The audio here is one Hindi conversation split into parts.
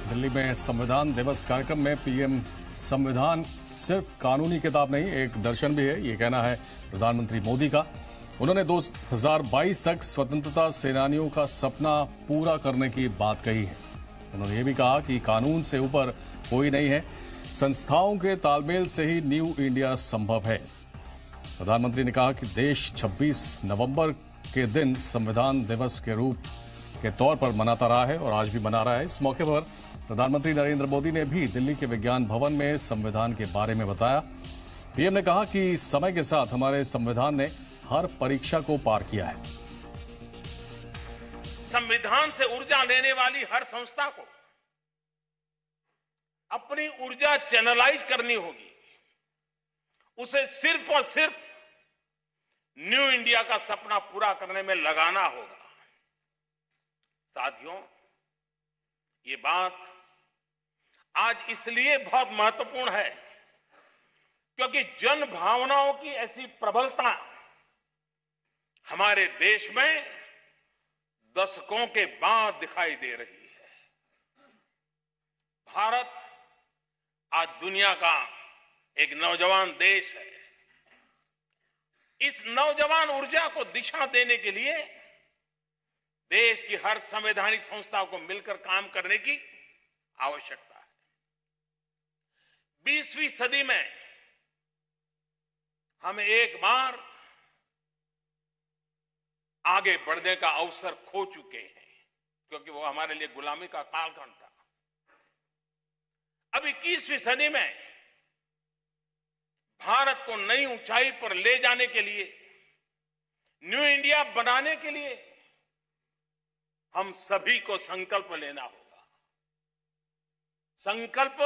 दिल्ली में संविधान दिवस कार्यक्रम में पीएम संविधान सिर्फ कानूनी किताब नहीं, एक दर्शन भी है, ये कहना है प्रधानमंत्री मोदी का। उन्होंने 2022 तक स्वतंत्रता सेनानियों का सपना पूरा करने की बात कही है। उन्होंने ये भी कहा कि कानून से ऊपर कोई नहीं है, संस्थाओं के तालमेल से ही न्यू इंडिया संभव है। प्रधानमंत्री ने कहा कि देश 26 नवंबर के दिन संविधान दिवस के रूप के तौर पर मनाता रहा है और आज भी मना रहा है। इस मौके पर प्रधानमंत्री नरेंद्र मोदी ने भी दिल्ली के विज्ञान भवन में संविधान के बारे में बताया। पीएम ने कहा कि समय के साथ हमारे संविधान ने हर परीक्षा को पार किया है। संविधान से ऊर्जा लेने वाली हर संस्था को अपनी ऊर्जा चैनलाइज करनी होगी। उसे सिर्फ और सिर्फ न्यू इंडिया का सपना पूरा करने में लगाना होगा। साथियों, ये बात आज इसलिए बहुत महत्वपूर्ण है क्योंकि जन भावनाओं की ऐसी प्रबलता हमारे देश में दशकों के बाद दिखाई दे रही है। भारत आज दुनिया का एक नौजवान देश है। इस नौजवान ऊर्जा को दिशा देने के लिए देश की हर संवैधानिक संस्था को मिलकर काम करने की आवश्यकता है। 20वीं सदी में हम एक बार आगे बढ़ने का अवसर खो चुके हैं क्योंकि वो हमारे लिए गुलामी का कालखंड था। अब 21वीं सदी में भारत को नई ऊंचाई पर ले जाने के लिए, न्यू इंडिया बनाने के लिए हम सभी को संकल्प लेना होगा। संकल्प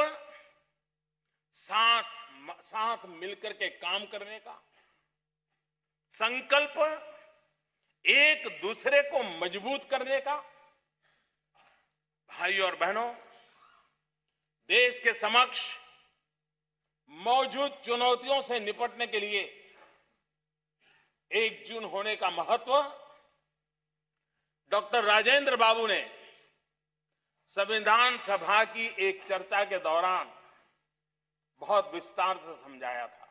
साथ मिलकर के काम करने का, संकल्प एक दूसरे को मजबूत करने का। भाइयों और बहनों, देश के समक्ष मौजूद चुनौतियों से निपटने के लिए एकजुट होने का महत्व डॉक्टर राजेंद्र बाबू ने संविधान सभा की एक चर्चा के दौरान बहुत विस्तार से समझाया था।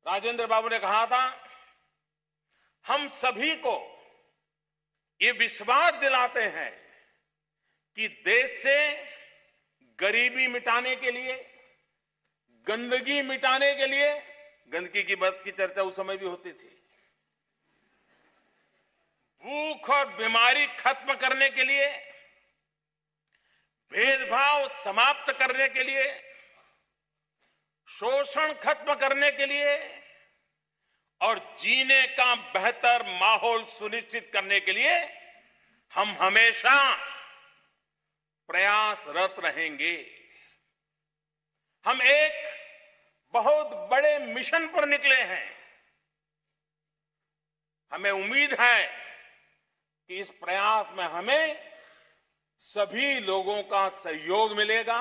राजेंद्र बाबू ने कहा था, हम सभी को ये विश्वास दिलाते हैं कि देश से गरीबी मिटाने के लिए, गंदगी मिटाने के लिए, गंदगी की बात की चर्चा उस समय भी होती थी, भूख और बीमारी खत्म करने के लिए, भेदभाव समाप्त करने के लिए, शोषण खत्म करने के लिए और जीने का बेहतर माहौल सुनिश्चित करने के लिए हम हमेशा प्रयासरत रहेंगे। हम एक बहुत बड़े मिशन पर निकले हैं। हमें उम्मीद है कि इस प्रयास में हमें सभी लोगों का सहयोग मिलेगा।